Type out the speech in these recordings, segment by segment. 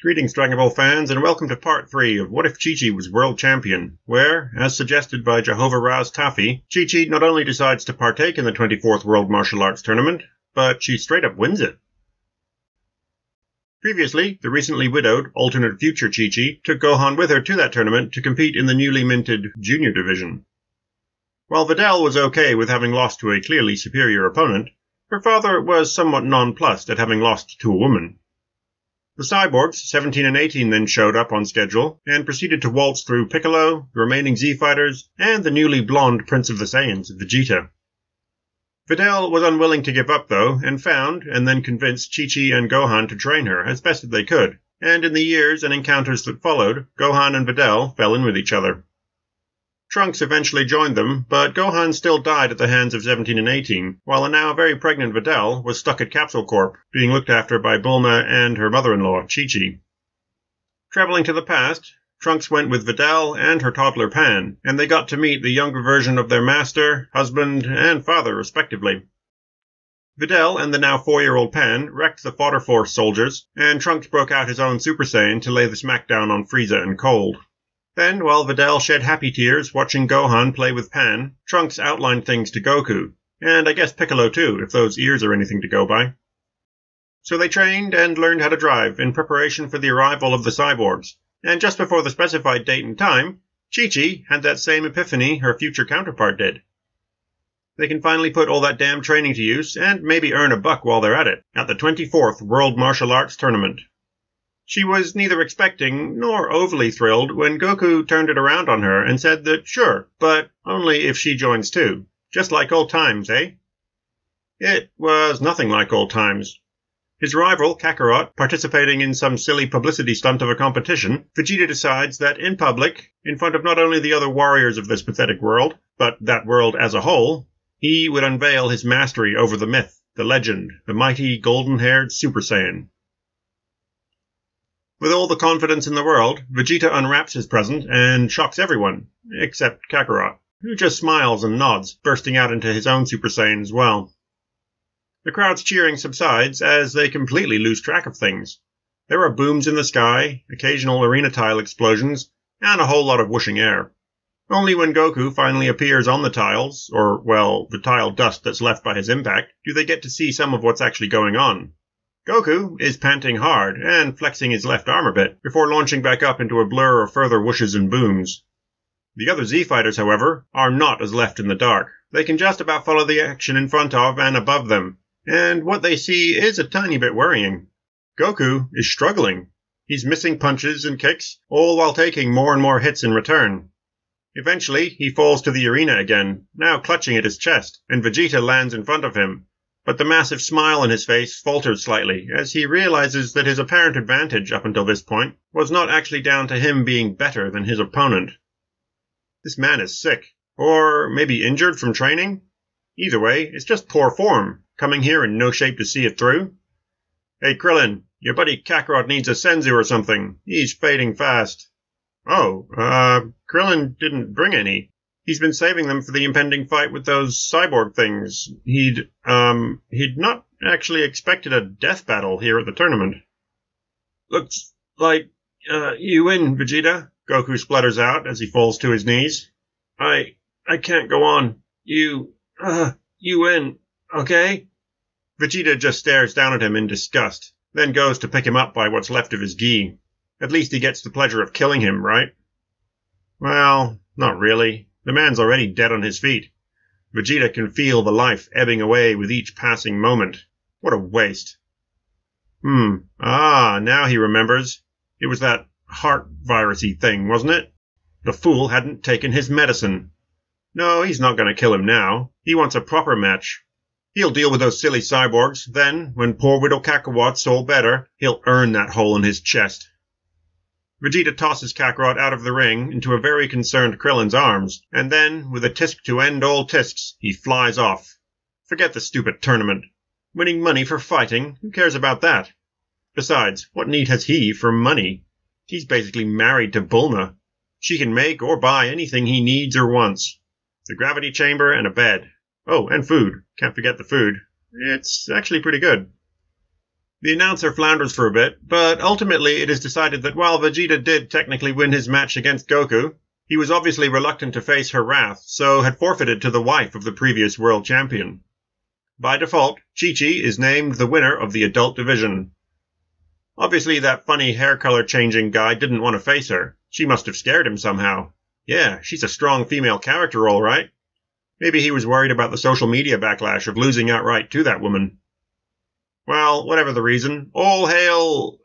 Greetings, Dragonball fans, and welcome to part 3 of What If Chi-Chi Was World Champion, where, as suggested by Jehovah Ras Tafai Chi-Chi not only decides to partake in the 24th World Martial Arts Tournament, but she straight up wins it. Previously, the recently widowed, alternate future Chi-Chi took Gohan with her to that tournament to compete in the newly minted Junior Division. While Videl was okay with having lost to a clearly superior opponent, her father was somewhat nonplussed at having lost to a woman. The cyborgs, 17 and 18, then showed up on schedule and proceeded to waltz through Piccolo, the remaining Z-Fighters, and the newly blonde Prince of the Saiyans, Vegeta. Videl was unwilling to give up, though, and found, and then convinced Chi-Chi and Gohan to train her as best as they could, and in the years and encounters that followed, Gohan and Videl fell in with each other. Trunks eventually joined them, but Gohan still died at the hands of 17 and 18, while a now very pregnant Videl was stuck at Capsule Corp, being looked after by Bulma and her mother-in-law, Chi-Chi. Traveling to the past, Trunks went with Videl and her toddler Pan, and they got to meet the younger version of their master, husband, and father, respectively. Videl and the now 4-year-old Pan wrecked the Fodder Force soldiers, and Trunks broke out his own Super Saiyan to lay the smackdown on Frieza and Cold. Then, while Videl shed happy tears watching Gohan play with Pan, Trunks outlined things to Goku, and I guess Piccolo too, if those ears are anything to go by. So they trained and learned how to drive in preparation for the arrival of the cyborgs, and just before the specified date and time, Chi-Chi had that same epiphany her future counterpart did. They can finally put all that damn training to use, and maybe earn a buck while they're at it, at the 24th World Martial Arts Tournament. She was neither expecting nor overly thrilled when Goku turned it around on her and said that sure, but only if she joins too. Just like old times, eh? It was nothing like old times. His rival, Kakarot, participating in some silly publicity stunt of a competition, Vegeta decides that in public, in front of not only the other warriors of this pathetic world, but that world as a whole, he would unveil his mastery over the myth, the legend, the mighty golden-haired Super Saiyan. With all the confidence in the world, Vegeta unwraps his present and shocks everyone, except Kakarot, who just smiles and nods, bursting out into his own Super Saiyan as well. The crowd's cheering subsides as they completely lose track of things. There are booms in the sky, occasional arena tile explosions, and a whole lot of whooshing air. Only when Goku finally appears on the tiles, or, well, the tile dust that's left by his impact, do they get to see some of what's actually going on. Goku is panting hard and flexing his left arm a bit before launching back up into a blur of further whooshes and booms. The other Z-Fighters, however, are not as left in the dark. They can just about follow the action in front of and above them, and what they see is a tiny bit worrying. Goku is struggling. He's missing punches and kicks, all while taking more and more hits in return. Eventually, he falls to the arena again, now clutching at his chest, and Vegeta lands in front of him. But the massive smile on his face falters slightly as he realizes that his apparent advantage up until this point was not actually down to him being better than his opponent. This man is sick, or maybe injured from training. Either way, it's just poor form, coming here in no shape to see it through. Hey Krillin, your buddy Kakarot needs a senzu or something. He's fading fast. Oh, Krillin didn't bring any. He's been saving them for the impending fight with those cyborg things. He'd not actually expected a death battle here at the tournament. Looks like, you win, Vegeta, Goku splutters out as he falls to his knees. I can't go on. You win, okay? Vegeta just stares down at him in disgust, then goes to pick him up by what's left of his gi. At least he gets the pleasure of killing him, right? Well, not really. The man's already dead on his feet. Vegeta can feel the life ebbing away with each passing moment. What a waste. Now he remembers. It was that heart virus-y thing, wasn't it? The fool hadn't taken his medicine. No, he's not going to kill him now. He wants a proper match. He'll deal with those silly cyborgs, then, when poor Widow Kakarot's all better, he'll earn that hole in his chest. Vegeta tosses Kakarot out of the ring into a very concerned Krillin's arms, and then, with a tisk to end all tisks, he flies off. Forget the stupid tournament. Winning money for fighting, who cares about that? Besides, what need has he for money? He's basically married to Bulma. She can make or buy anything he needs or wants. The gravity chamber and a bed. Oh, and food. Can't forget the food. It's actually pretty good. The announcer flounders for a bit, but ultimately it is decided that while Vegeta did technically win his match against Goku, he was obviously reluctant to face her wrath, so had forfeited to the wife of the previous world champion. By default, Chi-Chi is named the winner of the adult division. Obviously that funny hair color changing guy didn't want to face her. She must have scared him somehow. Yeah, she's a strong female character all right. Maybe he was worried about the social media backlash of losing outright to that woman. Well, whatever the reason, all hail,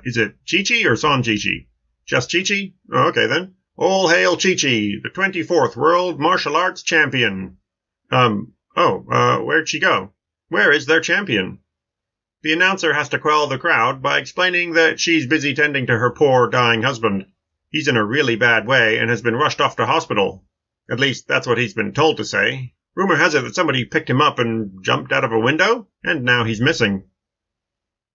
is it Chi-Chi or Son Chi-Chi? Just Chi-Chi? Oh, okay then. All hail Chi-Chi, the 24th World Martial Arts Champion. Where'd she go? Where is their champion? The announcer has to quell the crowd by explaining that she's busy tending to her poor, dying husband. He's in a really bad way and has been rushed off to hospital. At least, that's what he's been told to say. Rumor has it that somebody picked him up and jumped out of a window, and now he's missing.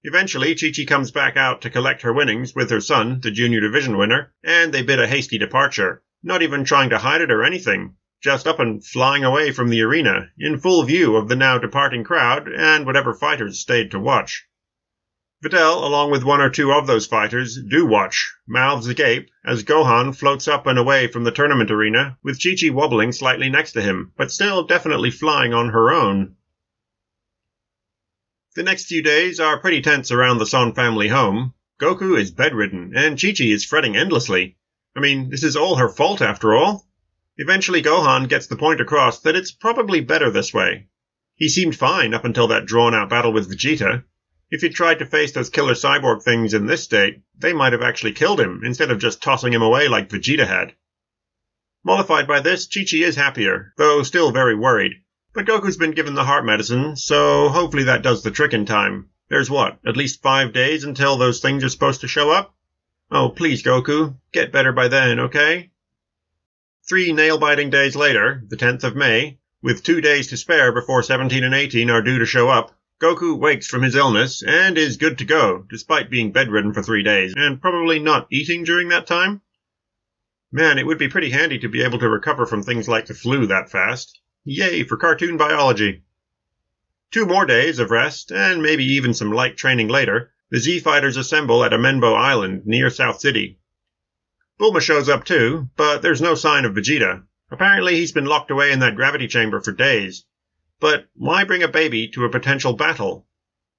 Eventually, Chi-Chi comes back out to collect her winnings with her son, the junior division winner, and they bid a hasty departure, not even trying to hide it or anything, just up and flying away from the arena, in full view of the now departing crowd and whatever fighters stayed to watch. Videl, along with one or two of those fighters, do watch, mouths agape, as Gohan floats up and away from the tournament arena, with Chi-Chi wobbling slightly next to him, but still definitely flying on her own. The next few days are pretty tense around the Son family home. Goku is bedridden, and Chi-Chi is fretting endlessly. I mean, this is all her fault after all. Eventually Gohan gets the point across that it's probably better this way. He seemed fine up until that drawn-out battle with Vegeta. If he'd tried to face those killer cyborg things in this state, they might have actually killed him, instead of just tossing him away like Vegeta had. Mollified by this, Chi-Chi is happier, though still very worried. But Goku's been given the heart medicine, so hopefully that does the trick in time. There's what, at least 5 days until those things are supposed to show up? Oh, please, Goku, get better by then, okay? 3 nail-biting days later, the 10th of May, with 2 days to spare before 17 and 18 are due to show up, Goku wakes from his illness and is good to go, despite being bedridden for 3 days, and probably not eating during that time. Man, it would be pretty handy to be able to recover from things like the flu that fast. Yay for cartoon biology! 2 more days of rest, and maybe even some light training later, the Z-Fighters assemble at Amenbo Island, near South City. Bulma shows up too, but there's no sign of Vegeta. Apparently he's been locked away in that gravity chamber for days. But why bring a baby to a potential battle?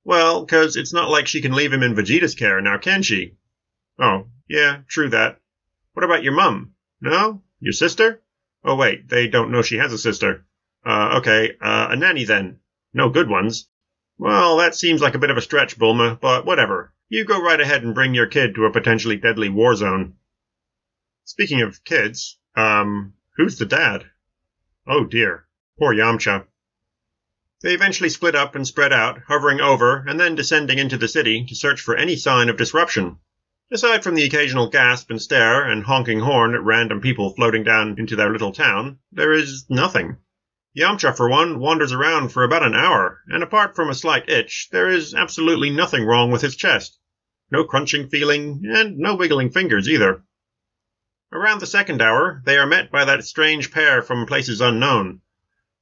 Well, 'cause it's not like she can leave him in Vegeta's care, now can she? Oh, yeah, true that. What about your mum? No? Your sister? Oh wait, they don't know she has a sister. Okay, a nanny then. No good ones. Well, that seems like a bit of a stretch, Bulma, but whatever. You go right ahead and bring your kid to a potentially deadly war zone. Speaking of kids, who's the dad? Oh dear, poor Yamcha. They eventually split up and spread out, hovering over and then descending into the city to search for any sign of disruption. Aside from the occasional gasp and stare and honking horn at random people floating down into their little town, there is nothing. Yamcha, for one, wanders around for about an hour, and apart from a slight itch, there is absolutely nothing wrong with his chest. No crunching feeling, and no wiggling fingers either. Around the second hour, they are met by that strange pair from places unknown.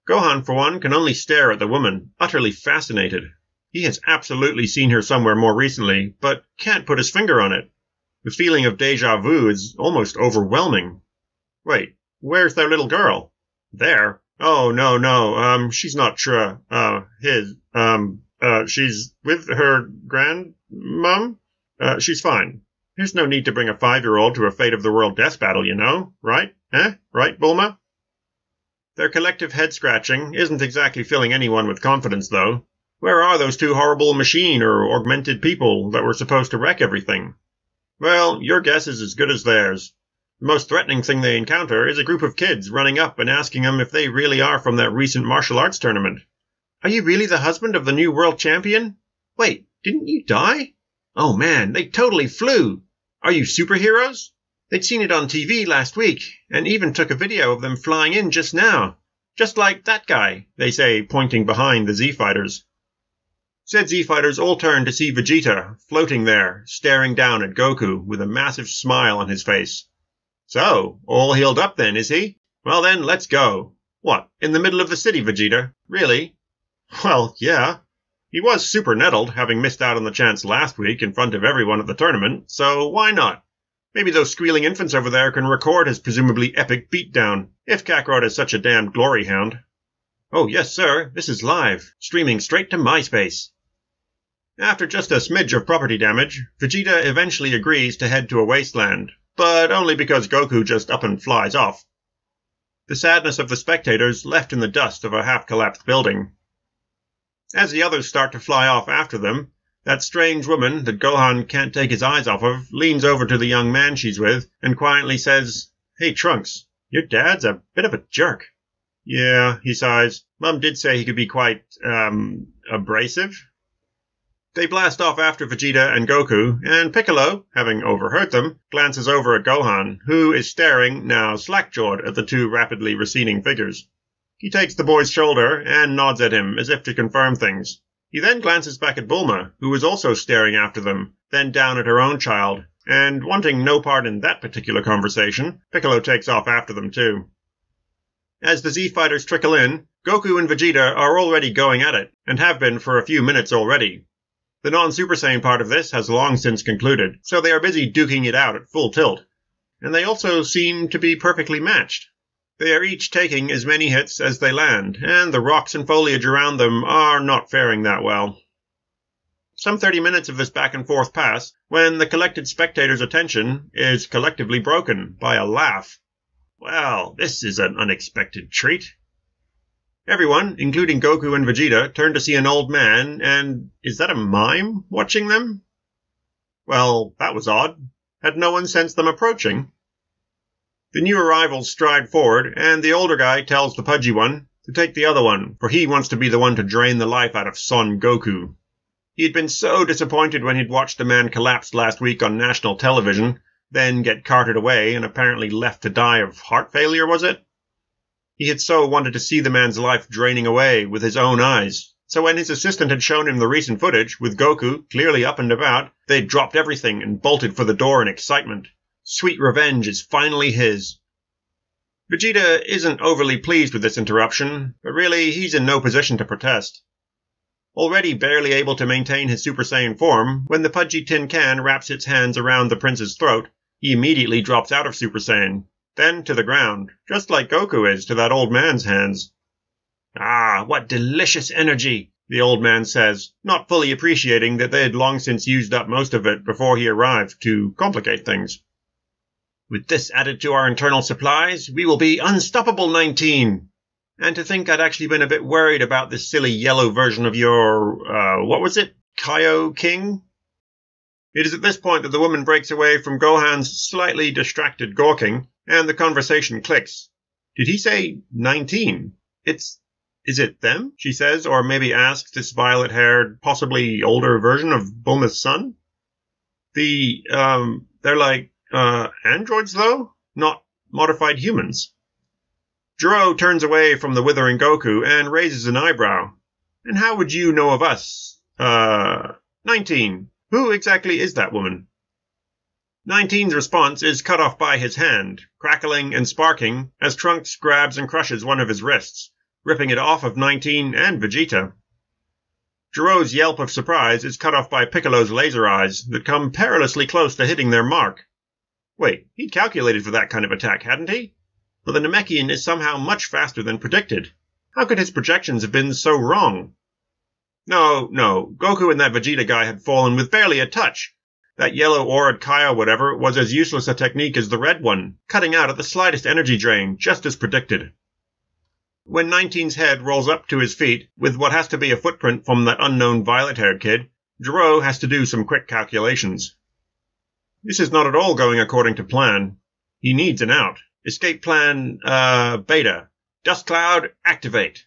Gohan, for one, can only stare at the woman, utterly fascinated. He has absolutely seen her somewhere more recently, but can't put his finger on it. The feeling of déjà vu is almost overwhelming. Wait, where's their little girl? There? Oh, no, she's not she's with her grandmum? She's fine. There's no need to bring a 5-year-old to a fate of the world death battle, you know, right? Right, Bulma? Their collective head-scratching isn't exactly filling anyone with confidence, though. Where are those 2 horrible machine or augmented people that were supposed to wreck everything? Well, your guess is as good as theirs. The most threatening thing they encounter is a group of kids running up and asking them if they really are from that recent martial arts tournament. Are you really the husband of the new world champion? Wait, didn't you die? Oh man, they totally flew! Are you superheroes? They'd seen it on TV last week, and even took a video of them flying in just now. Just like that guy, they say, pointing behind the Z-Fighters. Said Z-Fighters all turn to see Vegeta, floating there, staring down at Goku, with a massive smile on his face. So, all healed up then, is he? Well then, let's go. What, in the middle of the city, Vegeta? Really? Well, yeah. He was super nettled, having missed out on the chance last week in front of everyone at the tournament, so why not? Maybe those squealing infants over there can record his presumably epic beatdown, if Kakarot is such a damned glory hound. Oh yes, sir, this is live, streaming straight to MySpace. After just a smidge of property damage, Vegeta eventually agrees to head to a wasteland, but only because Goku just up and flies off. The sadness of the spectators left in the dust of a half-collapsed building. As the others start to fly off after them, that strange woman that Gohan can't take his eyes off of leans over to the young man she's with and quietly says, "Hey, Trunks, your dad's a bit of a jerk." "Yeah," he sighs. "Mum did say he could be quite, abrasive." They blast off after Vegeta and Goku, and Piccolo, having overheard them, glances over at Gohan, who is staring, now slack-jawed, at the two rapidly receding figures. He takes the boy's shoulder and nods at him as if to confirm things. He then glances back at Bulma, who was also staring after them, then down at her own child, and wanting no part in that particular conversation, Piccolo takes off after them too. As the Z-Fighters trickle in, Goku and Vegeta are already going at it, and have been for a few minutes already. The non-Super Saiyan part of this has long since concluded, so they are busy duking it out at full tilt. And they also seem to be perfectly matched. They are each taking as many hits as they land, and the rocks and foliage around them are not faring that well. Some 30 minutes of this back-and-forth pass when the collected spectators' attention is collectively broken by a laugh. Well, this is an unexpected treat. Everyone, including Goku and Vegeta, turn to see an old man, and is that a mime watching them? Well, that was odd. Had no one sensed them approaching? The new arrivals stride forward, and the older guy tells the pudgy one to take the other one, for he wants to be the one to drain the life out of Son Goku. He had been so disappointed when he'd watched the man collapse last week on national television, then get carted away and apparently left to die of heart failure, was it? He had so wanted to see the man's life draining away with his own eyes. So when his assistant had shown him the recent footage, with Goku clearly up and about, they'd dropped everything and bolted for the door in excitement. Sweet revenge is finally his. Vegeta isn't overly pleased with this interruption, but really he's in no position to protest. Already barely able to maintain his Super Saiyan form, when the pudgy tin can wraps its hands around the prince's throat, he immediately drops out of Super Saiyan, then to the ground, just like Goku is to that old man's hands. "Ah, what delicious energy," the old man says, not fully appreciating that they had long since used up most of it before he arrived to complicate things. "With this added to our internal supplies, we will be unstoppable, 19. And to think I'd actually been a bit worried about this silly yellow version of your, what was it? Kaio King?" It is at this point that the woman breaks away from Gohan's slightly distracted gawking, and the conversation clicks. "Did he say 19? Is it them?" she says, or maybe asks this violet-haired, possibly older version of Bulma's son. They're like, androids though? Not modified humans. Jiro turns away from the withering Goku and raises an eyebrow. "And how would you know of us? 19. Who exactly is that woman?" 19's response is cut off by his hand, crackling and sparking as Trunks grabs and crushes one of his wrists, ripping it off of 19 and Vegeta. Jiro's yelp of surprise is cut off by Piccolo's laser eyes that come perilously close to hitting their mark. Wait, he'd calculated for that kind of attack, hadn't he? But the Namekian is somehow much faster than predicted. How could his projections have been so wrong? No, Goku and that Vegeta guy had fallen with barely a touch. That yellow aurid Kaio whatever was as useless a technique as the red one, cutting out at the slightest energy drain, just as predicted. When 19's head rolls up to his feet, with what has to be a footprint from that unknown violet-haired kid, Jiro has to do some quick calculations. This is not at all going according to plan. He needs an out. Escape plan, beta. Dust cloud, activate.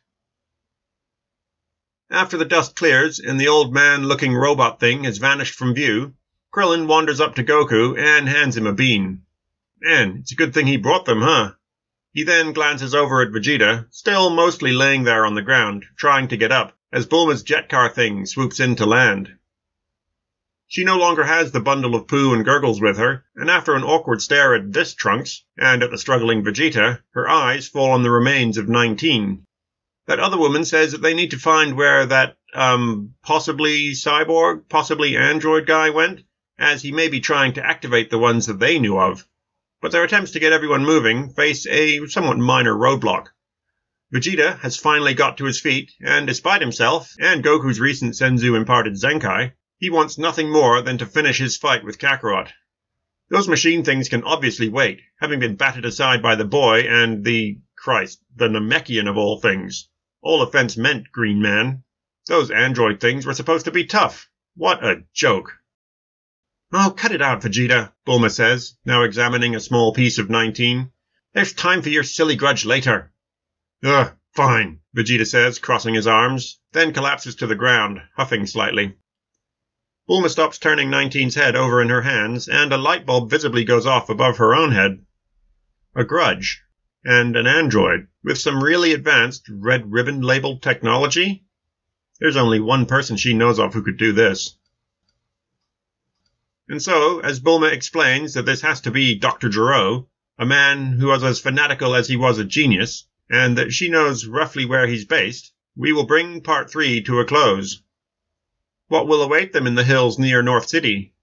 After the dust clears and the old man-looking robot thing has vanished from view, Krillin wanders up to Goku and hands him a bean. Man, it's a good thing he brought them, huh? He then glances over at Vegeta, still mostly laying there on the ground, trying to get up, as Bulma's jet car thing swoops in to land. She no longer has the bundle of poo and gurgles with her, and after an awkward stare at this Trunks, and at the struggling Vegeta, her eyes fall on the remains of 19. That other woman says that they need to find where that, possibly cyborg, possibly android guy went, as he may be trying to activate the ones that they knew of. But their attempts to get everyone moving face a somewhat minor roadblock. Vegeta has finally got to his feet, and despite himself and Goku's recent Senzu-imparted Zenkai, he wants nothing more than to finish his fight with Kakarot. Those machine things can obviously wait, having been batted aside by the boy and the Namekian of all things. All offense meant, Green Man. Those android things were supposed to be tough. What a joke. Oh, cut it out, Vegeta, Bulma says, now examining a small piece of 19. There's time for your silly grudge later. Ugh, fine, Vegeta says, crossing his arms, then collapses to the ground, huffing slightly. Bulma stops turning 19's head over in her hands, and a light bulb visibly goes off above her own head. A grudge. And an android, with some really advanced red ribbon-labeled technology? There's only one person she knows of who could do this. And so, as Bulma explains that this has to be Dr. Gero, a man who was as fanatical as he was a genius, and that she knows roughly where he's based, we will bring Part 3 to a close. What will await them in the hills near North City?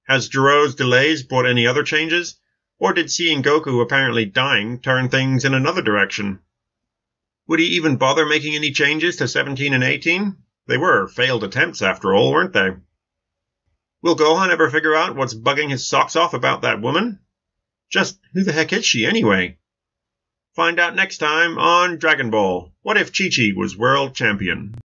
Has Gero's delays brought any other changes? Or did seeing Goku apparently dying turn things in another direction? Would he even bother making any changes to 17 and 18? They were failed attempts after all, weren't they? Will Gohan ever figure out what's bugging his socks off about that woman? Just who the heck is she anyway? Find out next time on Dragon Ball. What if Chi-Chi was world champion?